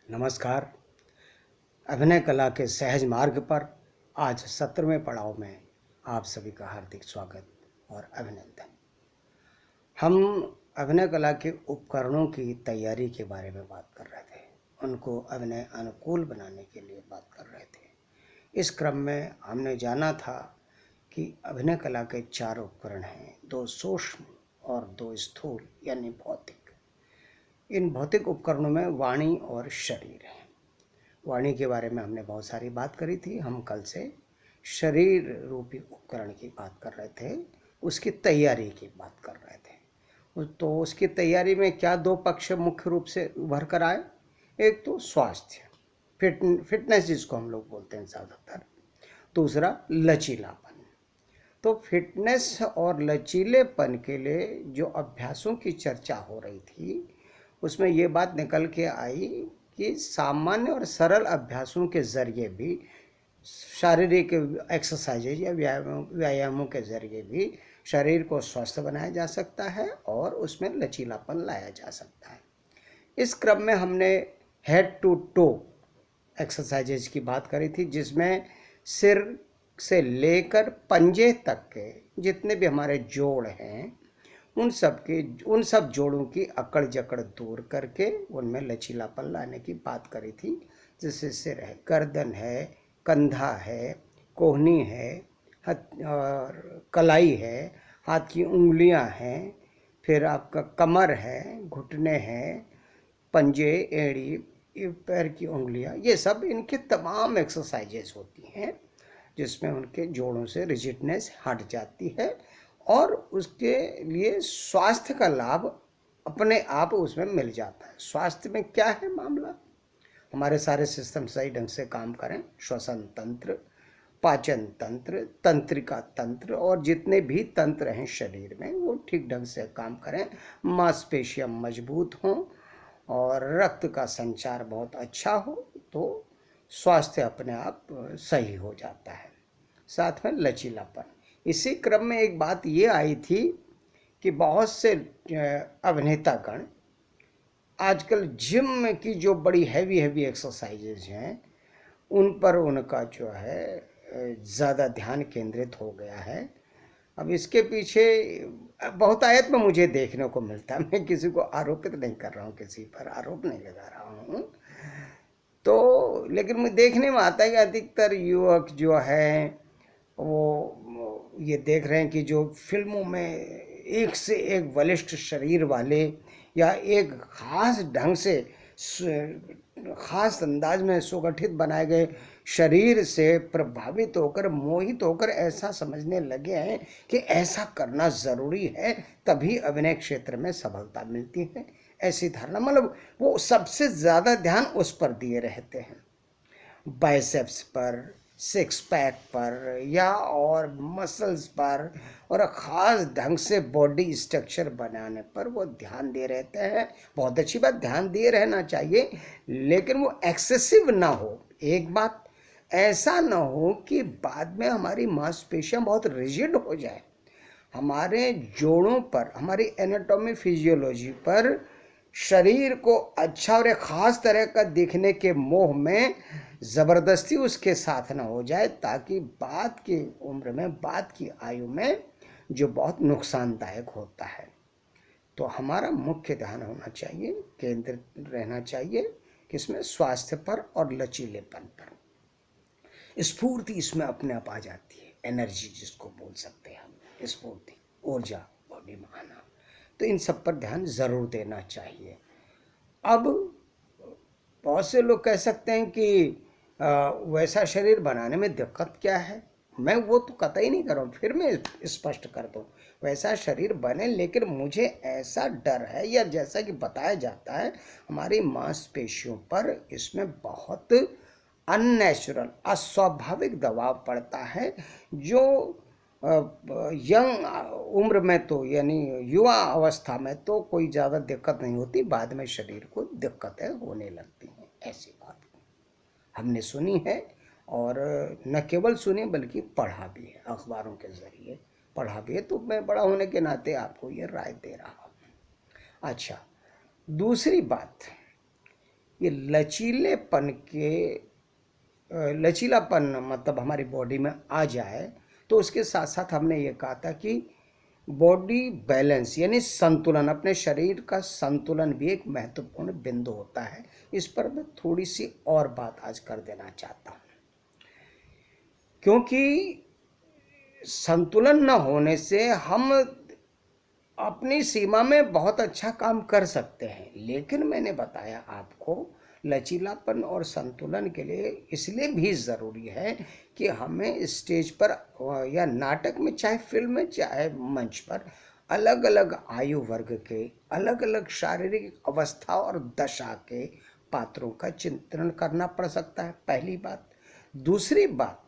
नमस्कार। अभिनय कला के सहज मार्ग पर आज 17वें पड़ाव में आप सभी का हार्दिक स्वागत और अभिनंदन। हम अभिनय कला के उपकरणों की तैयारी के बारे में बात कर रहे थे, उनको अभिनय अनुकूल बनाने के लिए बात कर रहे थे। इस क्रम में हमने जाना था कि अभिनय कला के 4 उपकरण हैं, 2 सूक्ष्म और 2 स्थूल यानी भौतिक। इन भौतिक उपकरणों में वाणी और शरीर है। वाणी के बारे में हमने बहुत सारी बात करी थी। हम कल से शरीर रूपी उपकरण की बात कर रहे थे, उसकी तैयारी की बात कर रहे थे। तो उसकी तैयारी में क्या 2 पक्ष मुख्य रूप से उभर कर आए। एक तो स्वास्थ्य, फिटनेस जिसको हम लोग बोलते हैं ज़्यादातर। दूसरा लचीलापन। तो फिटनेस और लचीलेपन के लिए जो अभ्यासों की चर्चा हो रही थी, उसमें ये बात निकल के आई कि सामान्य और सरल अभ्यासों के ज़रिए भी, शारीरिक एक्सरसाइजेज या व्यायामों के ज़रिए भी शरीर को स्वस्थ बनाया जा सकता है और उसमें लचीलापन लाया जा सकता है। इस क्रम में हमने हेड टू टो एक्सरसाइजेज की बात करी थी, जिसमें सिर से लेकर पंजे तक के जितने भी हमारे जोड़ हैं, उन सब जोड़ों की अकड़ जकड़ दूर करके उनमें लचीलापन लाने की बात करी थी। जैसे सिर है, गर्दन है, कंधा है, कोहनी है, और कलाई है, हाथ की उंगलियां हैं, फिर आपका कमर है, घुटने हैं, पंजे, एड़ी, पैर की उंगलियां, ये सब इनके तमाम एक्सरसाइजेज होती हैं, जिसमें उनके जोड़ों से रिजिडनेस हट जाती है और उसके लिए स्वास्थ्य का लाभ अपने आप उसमें मिल जाता है। स्वास्थ्य में क्या है मामला, हमारे सारे सिस्टम सही ढंग से काम करें, श्वसन तंत्र, पाचन तंत्र, तंत्रिका तंत्र और जितने भी तंत्र हैं शरीर में वो ठीक ढंग से काम करें, मांसपेशियां मजबूत हों और रक्त का संचार बहुत अच्छा हो, तो स्वास्थ्य अपने आप सही हो जाता है। साथ में लचीलापन। इसी क्रम में एक बात ये आई थी कि बहुत से अभिनेतागण आजकल जिम की जो बड़ी हैवी एक्सरसाइजेज हैं उन पर उनका जो है ज़्यादा ध्यान केंद्रित हो गया है। अब इसके पीछे बहुत आयत में मुझे देखने को मिलता है, मैं किसी को आरोपित नहीं कर रहा हूँ, किसी पर आरोप नहीं लगा रहा हूँ, तो लेकिन मुझे देखने में आता है कि अधिकतर युवक जो हैं वो ये देख रहे हैं कि जो फिल्मों में एक से एक बलिष्ठ शरीर वाले या एक खास ढंग से खास अंदाज में सुगठित बनाए गए शरीर से प्रभावित होकर, मोहित होकर ऐसा समझने लगे हैं कि ऐसा करना ज़रूरी है, तभी अभिनय क्षेत्र में सफलता मिलती है। ऐसी धारणा, मतलब वो सबसे ज़्यादा ध्यान उस पर दिए रहते हैं, बाइसेप्स पर, सिक्स पैक पर या और मसल्स पर और ख़ास ढंग से बॉडी स्ट्रक्चर बनाने पर वो ध्यान दे रहते हैं। बहुत अच्छी बात, ध्यान दिए रहना चाहिए, लेकिन वो एक्सेसिव ना हो। एक बात, ऐसा ना हो कि बाद में हमारी मांसपेशियां बहुत रिजिड हो जाए, हमारे जोड़ों पर, हमारी एनाटॉमी फिजियोलॉजी पर शरीर को अच्छा और एक ख़ास तरह का दिखने के मोह में ज़बरदस्ती उसके साथ ना हो जाए, ताकि बाद की उम्र में, बाद की आयु में जो बहुत नुकसानदायक होता है। तो हमारा मुख्य ध्यान होना चाहिए, केंद्रित रहना चाहिए किसमें, स्वास्थ्य पर और लचीलेपन पर। स्फूर्ति इसमें अपने आप आ जाती है, एनर्जी जिसको बोल सकते हैं हम, स्फूर्ति, ऊर्जा बॉडी में आना। तो इन सब पर ध्यान ज़रूर देना चाहिए। अब बहुत से लोग कह सकते हैं कि वैसा शरीर बनाने में दिक्कत क्या है। मैं वो तो कतई नहीं कर रहा हूँ, फिर मैं स्पष्ट कर दूँ, वैसा शरीर बने, लेकिन मुझे ऐसा डर है, या जैसा कि बताया जाता है हमारी मांसपेशियों पर इसमें बहुत अननेचुरल, अस्वाभाविक दबाव पड़ता है, जो यंग उम्र में तो, यानी युवा अवस्था में तो कोई ज़्यादा दिक्कत नहीं होती, बाद में शरीर को दिक्कतें होने लगती हैं। ऐसी बात हमने सुनी है, और न केवल सुनी बल्कि पढ़ा भी है, अखबारों के ज़रिए पढ़ा भी है, तो मैं बड़ा होने के नाते आपको ये राय दे रहा हूँ। अच्छा, दूसरी बात, ये लचीलापन मतलब हमारी बॉडी में आ जाए, तो उसके साथ साथ हमने ये कहा था कि बॉडी बैलेंस यानी संतुलन, अपने शरीर का संतुलन भी एक महत्वपूर्ण बिंदु होता है। इस पर मैं थोड़ी सी और बात आज कर देना चाहता हूँ, क्योंकि संतुलन न होने से हम अपनी सीमा में बहुत अच्छा काम कर सकते हैं, लेकिन मैंने बताया आपको लचीलापन और संतुलन के लिए इसलिए भी ज़रूरी है कि हमें स्टेज पर या नाटक में, चाहे फिल्म में, चाहे मंच पर, अलग अलग आयु वर्ग के, अलग अलग शारीरिक अवस्था और दशा के पात्रों का चित्रण करना पड़ सकता है, पहली बात। दूसरी बात,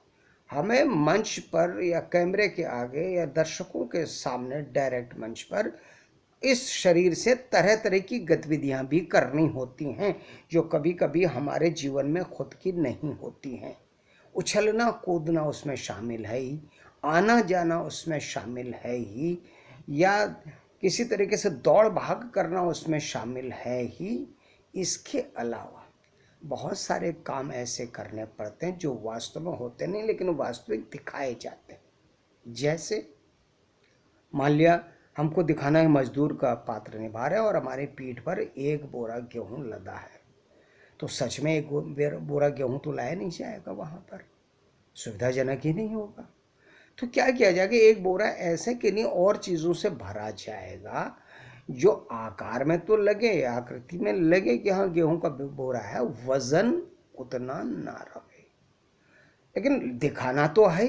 हमें मंच पर या कैमरे के आगे या दर्शकों के सामने डायरेक्ट मंच पर इस शरीर से तरह तरह की गतिविधियां भी करनी होती हैं, जो कभी कभी हमारे जीवन में खुद की नहीं होती हैं। उछलना कूदना उसमें शामिल है ही, आना जाना उसमें शामिल है ही, या किसी तरीके से दौड़ भाग करना उसमें शामिल है ही। इसके अलावा बहुत सारे काम ऐसे करने पड़ते हैं जो वास्तव में होते नहीं, लेकिन वास्तविक दिखाए जाते हैं। जैसे मान लिया हमको दिखाना है मजदूर का पात्र निभा रहे हैं और हमारी पीठ पर एक बोरा गेहूं लदा है, तो सच में एक बोरा गेहूं तो लाया नहीं जाएगा, वहाँ पर सुविधाजनक ही नहीं होगा। तो क्या किया जाएगा, एक बोरा ऐसे किन्हीं और चीज़ों से भरा जाएगा जो आकार में तो लगे, आकृति में लगे कि हाँ गेहूं का बोरा है, वजन उतना ना रहे, लेकिन दिखाना तो है।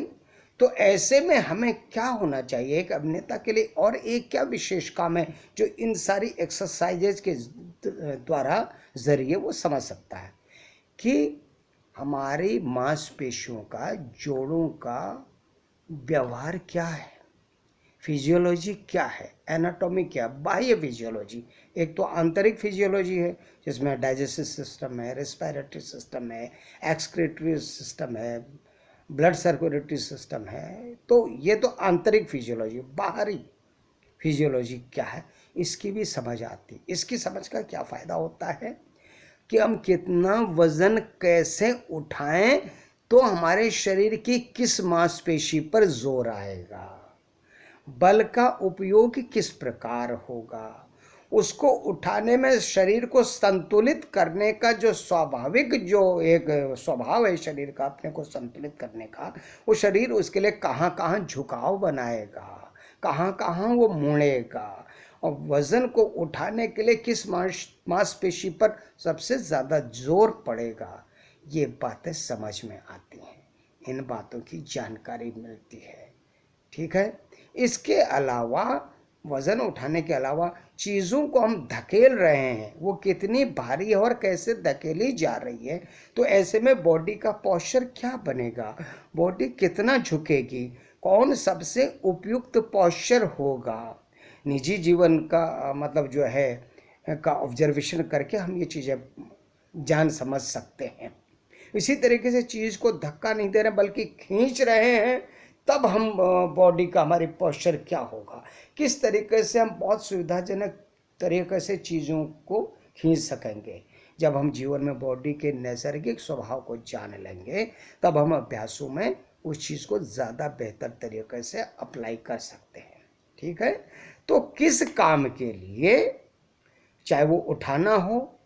तो ऐसे में हमें क्या होना चाहिए एक अभिनेता के लिए, और एक क्या विशेष काम है जो इन सारी एक्सरसाइजेज के द्वारा जरिए वो समझ सकता है कि हमारी मांसपेशियों का, जोड़ों का व्यवहार क्या है, फिजियोलॉजी क्या है, एनाटॉमी क्या, बाह्य फिजियोलॉजी। एक तो आंतरिक फिजियोलॉजी है जिसमें डाइजेस्टिव सिस्टम है, रेस्पिरेटरी सिस्टम है, एक्सक्रीटरी सिस्टम है, ब्लड सर्कुलेटरी सिस्टम है। तो ये तो आंतरिक फिजियोलॉजी। बाहरी फिजियोलॉजी क्या है, इसकी भी समझ आती। इसकी समझ का क्या फ़ायदा होता है कि हम कितना वज़न कैसे उठाएं तो हमारे शरीर की किस मांसपेशी पर जोर आएगा, बल का उपयोग किस प्रकार होगा, उसको उठाने में शरीर को संतुलित करने का जो स्वाभाविक जो एक स्वभाव है शरीर का, अपने को संतुलित करने का, वो शरीर उसके लिए कहाँ कहाँ झुकाव बनाएगा, कहाँ कहाँ वो मुड़ेगा, और वज़न को उठाने के लिए किस मांसपेशी पर सबसे ज़्यादा जोर पड़ेगा, ये बातें समझ में आती हैं, इन बातों की जानकारी मिलती है। ठीक है। इसके अलावा वज़न उठाने के अलावा चीज़ों को हम धकेल रहे हैं, वो कितनी भारी है और कैसे धकेली जा रही है, तो ऐसे में बॉडी का पोस्चर क्या बनेगा, बॉडी कितना झुकेगी, कौन सबसे उपयुक्त पोस्चर होगा। निजी जीवन का मतलब जो है का ऑब्जर्वेशन करके हम ये चीज़ें जान समझ सकते हैं। इसी तरीके से चीज़ को धक्का नहीं दे रहे बल्कि खींच रहे हैं, तब हम बॉडी का हमारी पोस्चर क्या होगा, किस तरीके से हम बहुत सुविधाजनक तरीके से चीज़ों को खींच सकेंगे। जब हम जीवन में बॉडी के नैसर्गिक स्वभाव को जान लेंगे, तब हम अभ्यासों में उस चीज़ को ज़्यादा बेहतर तरीके से अप्लाई कर सकते हैं। ठीक है। तो किस काम के लिए, चाहे वो उठाना हो,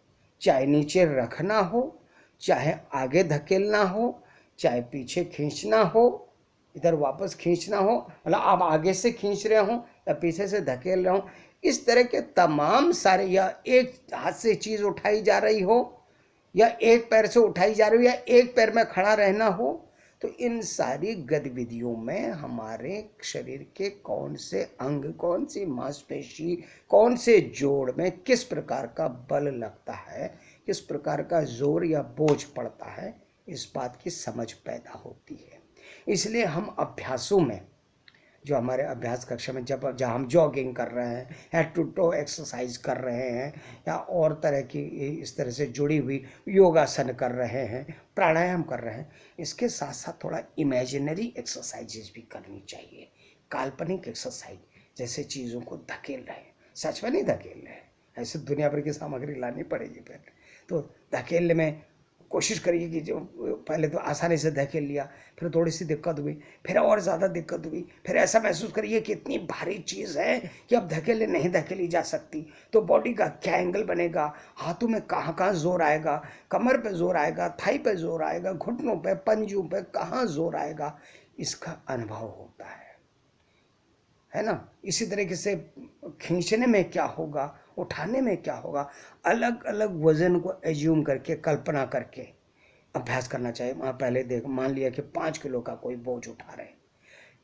चाहे नीचे रखना हो, चाहे आगे धकेलना हो, चाहे पीछे खींचना हो, इधर वापस खींचना हो, मतलब आप आगे से खींच रहे हो या पीछे से धकेल रहे हो, इस तरह के तमाम सारे, या एक हाथ से चीज़ उठाई जा रही हो, या एक पैर से उठाई जा रही हो, या एक पैर में खड़ा रहना हो, तो इन सारी गतिविधियों में हमारे शरीर के कौन से अंग, कौन सी मांसपेशी, कौन से जोड़ में किस प्रकार का बल लगता है, किस प्रकार का जोर या बोझ पड़ता है, इस बात की समझ पैदा होती है। इसलिए हम अभ्यासों में, जो हमारे अभ्यास कक्षा में जहाँ हम जॉगिंग कर रहे हैं, हेड टू टो एक्सरसाइज कर रहे हैं, या और तरह की इस तरह से जुड़ी हुई योगासन कर रहे हैं, प्राणायाम कर रहे हैं, इसके साथ साथ थोड़ा इमेजिनरी एक्सरसाइजेज भी करनी चाहिए। काल्पनिक एक्सरसाइज, जैसे चीज़ों को धकेल रहे हैं, सच में नहीं धकेल रहे हैं, ऐसे दुनिया भर की सामग्री लानी पड़ेगी फिर, तो धकेलने में कोशिश करिए कि जो पहले तो आसानी से धकेल लिया, फिर थोड़ी सी दिक्कत हुई, फिर और ज़्यादा दिक्कत हुई, फिर ऐसा महसूस करिए कि इतनी भारी चीज़ है कि अब धकेले नहीं धकेली जा सकती, तो बॉडी का क्या एंगल बनेगा, हाथों में कहाँ कहाँ जोर आएगा, कमर पे जोर आएगा, थाई पे जोर आएगा, घुटनों पे, पंजों पे कहाँ जोर आएगा, इसका अनुभव होता है ना। इसी तरीके से खींचने में क्या होगा, उठाने में क्या होगा, अलग अलग वजन को एज्यूम करके, कल्पना करके अभ्यास करना चाहिए। वहाँ पहले देख मान लिया कि 5 किलो का कोई बोझ उठा रहे हैं,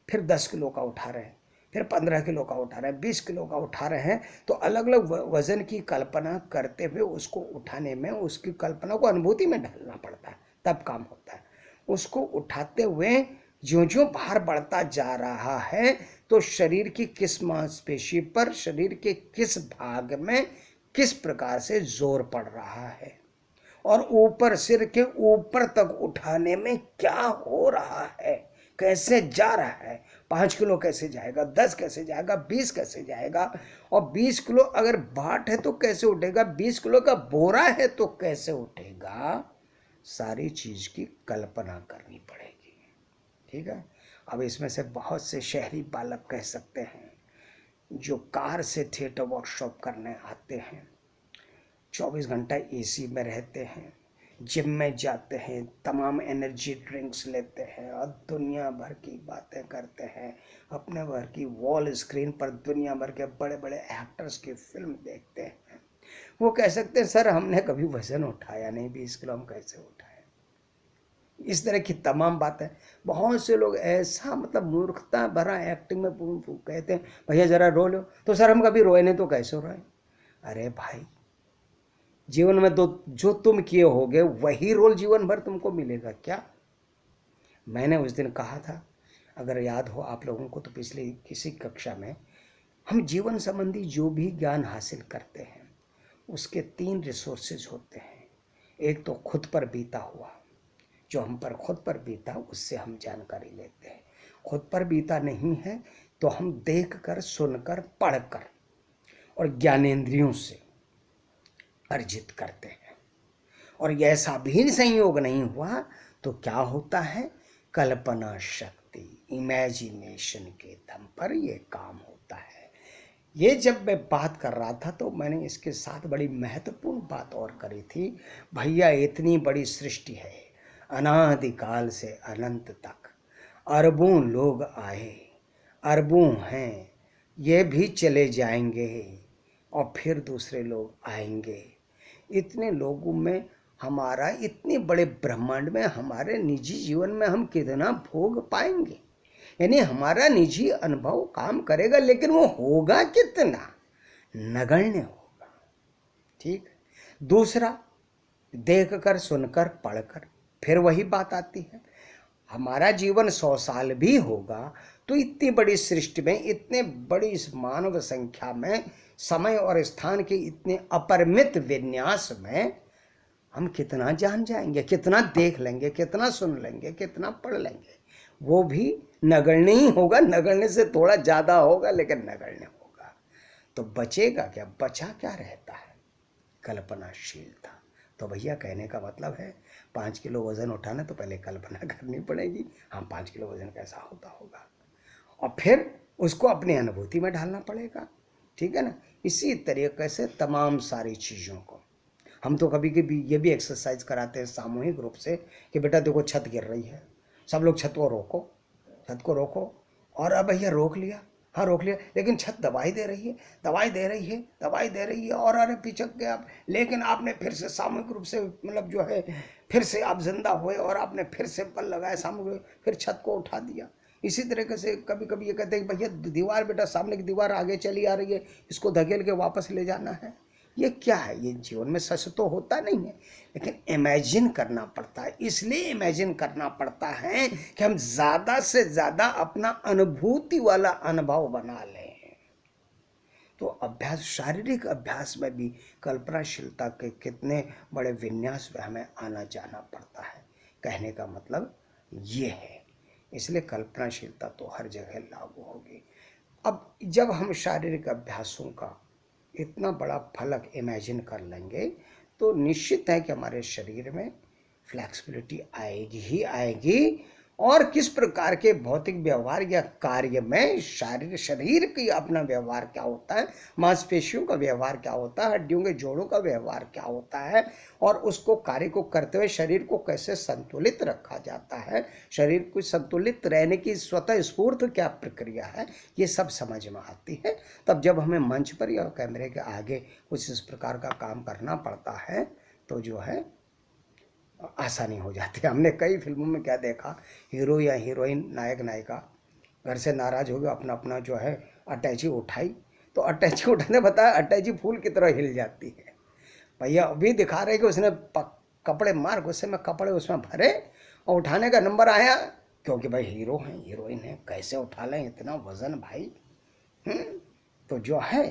फिर 10 किलो का उठा रहे हैं, फिर 15 किलो का उठा रहे हैं, 20 किलो का उठा रहे हैं, तो अलग अलग वजन की कल्पना करते हुए उसको उठाने में उसकी कल्पना को अनुभूति में ढालना पड़ता है, तब काम होता है। उसको उठाते हुए ज्यों ज्यों भार बढ़ता जा रहा है तो शरीर की किस मांसपेशी पर, शरीर के किस भाग में किस प्रकार से जोर पड़ रहा है, और ऊपर सिर के ऊपर तक उठाने में क्या हो रहा है, कैसे जा रहा है, 5 किलो कैसे जाएगा, 10 कैसे जाएगा, 20 कैसे जाएगा, और 20 किलो अगर बाट है तो कैसे उठेगा, 20 किलो का बोरा है तो कैसे उठेगा, सारी चीज की कल्पना करनी पड़ेगी। ठीक है। अब इसमें से बहुत से शहरी बालक कह सकते हैं जो कार से थिएटर वर्कशॉप करने आते हैं, 24 घंटा एसी में रहते हैं, जिम में जाते हैं, तमाम एनर्जी ड्रिंक्स लेते हैं और दुनिया भर की बातें करते हैं, अपने भर की वॉल स्क्रीन पर दुनिया भर के बड़े बड़े एक्टर्स की फिल्म देखते हैं। वो कह सकते हैं सर हमने कभी वजन उठाया नहीं, 20 किलो हम कैसे उठाए। इस तरह की तमाम बातें बहुत से लोग ऐसा मतलब मूर्खता भरा एक्टिंग में कहते हैं भैया जरा रो लो, तो सर हम कभी रोए नहीं तो कैसे रोए। अरे भाई जीवन में तो जो तुम किए होगे वही रोल जीवन भर तुमको मिलेगा क्या। मैंने उस दिन कहा था, अगर याद हो आप लोगों को, तो पिछली किसी कक्षा में हम जीवन संबंधी जो भी ज्ञान हासिल करते हैं उसके 3 रिसोर्सेज होते हैं। एक तो खुद पर बीता हुआ, जो हम पर खुद पर बीता उससे हम जानकारी लेते हैं। खुद पर बीता नहीं है तो हम देखकर, सुनकर, पढ़कर और ज्ञानेंद्रियों से अर्जित करते हैं। और ऐसा भी संयोग नहीं हुआ तो क्या होता है, कल्पना शक्ति, इमेजिनेशन के दम पर यह काम होता है। ये जब मैं बात कर रहा था तो मैंने इसके साथ बड़ी महत्वपूर्ण बात और करी थी। भैया इतनी बड़ी सृष्टि है, अनादिकाल से अनंत तक अरबों लोग आए, अरबों हैं, ये भी चले जाएंगे और फिर दूसरे लोग आएंगे। इतने लोगों में हमारा, इतने बड़े ब्रह्मांड में हमारे निजी जीवन में हम कितना भोग पाएंगे, यानी हमारा निजी अनुभव काम करेगा, लेकिन वो होगा कितना, नगण्य होगा। ठीक। दूसरा, देखकर, सुनकर, पढ़कर, फिर वही बात आती है, हमारा जीवन 100 साल भी होगा तो इतनी बड़ी सृष्टि में, इतने बड़ी इस मानव संख्या में, समय और स्थान के इतने अपरिमित विन्यास में हम कितना जान जाएंगे, कितना देख लेंगे, कितना सुन लेंगे, कितना पढ़ लेंगे। वो भी नगण्य ही होगा, नगण्य से थोड़ा ज़्यादा होगा लेकिन नगण्य होगा। तो बचेगा क्या, बचा क्या रहता है, कल्पनाशीलता। तो भैया कहने का मतलब है 5 किलो वजन उठाना तो पहले कल्पना करनी पड़ेगी, हाँ 5 किलो वजन कैसा होता होगा, और फिर उसको अपनी अनुभूति में ढालना पड़ेगा। ठीक है ना। इसी तरीके से तमाम सारी चीज़ों को हम तो कभी कभी ये भी एक्सरसाइज कराते हैं सामूहिक रूप से कि बेटा देखो छत गिर रही है, सब लोग छत को रोको, छत को रोको। और अब भैया रोक लिया, हाँ रोक लिया, लेकिन छत दवाई दे रही है, दवाई दे रही है, दवाई दे रही है, और अरे पिचक गए आप, लेकिन आपने फिर से सामूहिक रूप से मतलब जो है फिर से आप जिंदा हुए और आपने फिर से बल लगाया सामूहिक, फिर छत को उठा दिया। इसी तरीके से कभी कभी ये कहते हैं कि भैया दीवार, बेटा सामने की दीवार आगे चली आ रही है, इसको धकेल के वापस ले जाना है। ये क्या है, ये जीवन में सच तो होता नहीं है, लेकिन इमेजिन करना पड़ता है। इसलिए इमेजिन करना पड़ता है कि हम ज़्यादा से ज़्यादा अपना अनुभूति वाला अनुभव बना लें। तो अभ्यास, शारीरिक अभ्यास में भी कल्पनाशीलता के कितने बड़े विन्यास में हमें आना जाना पड़ता है। कहने का मतलब ये है, इसलिए कल्पनाशीलता तो हर जगह लागू होगी। अब जब हम शारीरिक अभ्यासों का इतना बड़ा फलक इमेजिन कर लेंगे तो निश्चित है कि हमारे शरीर में फ्लेक्सिबिलिटी आएगी ही आएगी। और किस प्रकार के भौतिक व्यवहार या कार्य में शरीर की अपना व्यवहार क्या होता है, मांसपेशियों का व्यवहार क्या होता है, हड्डियों के जोड़ों का व्यवहार क्या होता है, और उसको कार्य को करते हुए शरीर को कैसे संतुलित रखा जाता है, शरीर को संतुलित रहने की स्वतः स्फूर्त क्या प्रक्रिया है, ये सब समझ में आती है। तब जब हमें मंच पर या कैमरे के आगे कुछ इस प्रकार का काम करना पड़ता है तो जो है आसानी हो जाती है। हमने कई फिल्मों में क्या देखा, हीरो या हीरोइन, नायक नायिका घर से नाराज हो गया, अपना अपना जो है अटैची उठाई, तो अटैची उठाने बताया अटैची फूल की तरह हिल जाती है। भैया अभी दिखा रहे कि उसने कपड़े मार गुस्से में कपड़े उसमें भरे और उठाने का नंबर आया, क्योंकि भाई हीरो हैं हीरोइन है, कैसे उठा लें इतना वजन भाई। तो जो है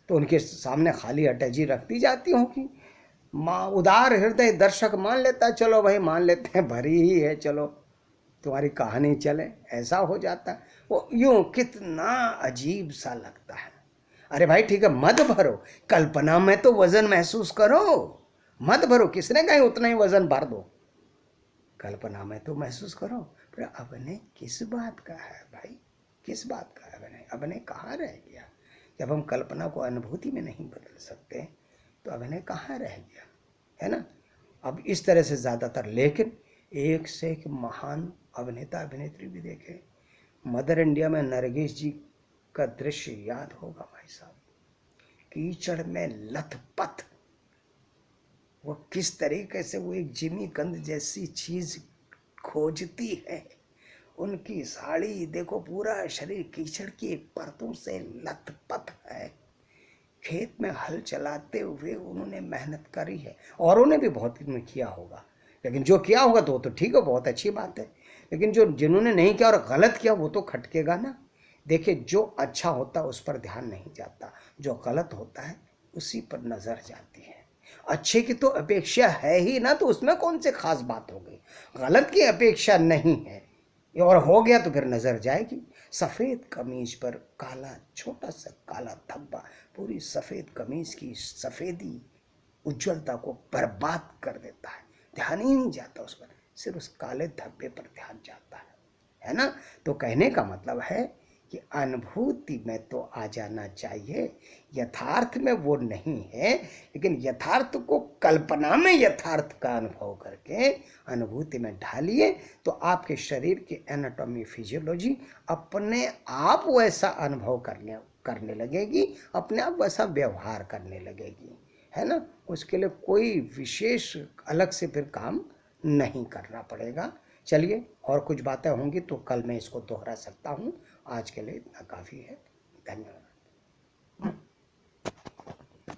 तो उनके सामने खाली अटैची रख दी जाती होगी। माँ उदार हृदय दर्शक मान लेता है, चलो भाई मान लेते हैं, भरी ही है, चलो तुम्हारी कहानी चले, ऐसा हो जाता है। वो यूं कितना अजीब सा लगता है। अरे भाई ठीक है, मत भरो, कल्पना में तो वजन महसूस करो, मत भरो, किसने कहा उतना ही वजन भर दो, कल्पना में तो महसूस करो। पर अभिनय किस बात का है भाई, किस बात का है अभिनय कहाँ रह गया? जब हम कल्पना को अनुभूति में नहीं बदल सकते तो अभिनय कहाँ रह गया, है ना। अब इस तरह से ज़्यादातर, लेकिन एक से एक महान अभिनेता अभिनेत्री भी देखे। मदर इंडिया में नरगिस जी का दृश्य याद होगा भाई साहब, कीचड़ में लथपथ, वो किस तरीके से वो एक जिमी गंध जैसी चीज खोजती है। उनकी साड़ी देखो, पूरा शरीर कीचड़ की परतों से लथपथ है। खेत में हल चलाते हुए उन्होंने मेहनत करी है, औरों ने भी बहुत किया होगा, लेकिन जो किया होगा तो ठीक है, बहुत अच्छी बात है। लेकिन जिन्होंने नहीं किया और गलत किया वो तो खटकेगा ना। देखिए, जो अच्छा होता है उस पर ध्यान नहीं जाता, जो गलत होता है उसी पर नजर जाती है। अच्छे की तो अपेक्षा है ही ना, तो उसमें कौन सी खास बात हो गई। गलत की अपेक्षा नहीं है और हो गया तो फिर नजर जाएगी। सफेद कमीज पर काला, छोटा सा काला धब्बा पूरी सफेद कमीज की सफेदी उज्जवलता को बर्बाद कर देता है। ध्यान ही नहीं जाता उस पर, सिर्फ उस काले धब्बे पर ध्यान जाता है ना। तो कहने का मतलब है कि अनुभूति में तो आ जाना चाहिए, यथार्थ में वो नहीं है, लेकिन यथार्थ को कल्पना में यथार्थ का अनुभव करके अनुभूति में ढालिए तो आपके शरीर की एनाटॉमी फिजियोलॉजी अपने आप वैसा अनुभव करने लगेगी, अपने आप वैसा व्यवहार करने लगेगी, है ना। उसके लिए कोई विशेष अलग से फिर काम नहीं करना पड़ेगा। चलिए, और कुछ बातें होंगी तो कल मैं इसको दोहरा सकता हूँ। आज के लिए इतना काफ़ी है। धन्यवाद।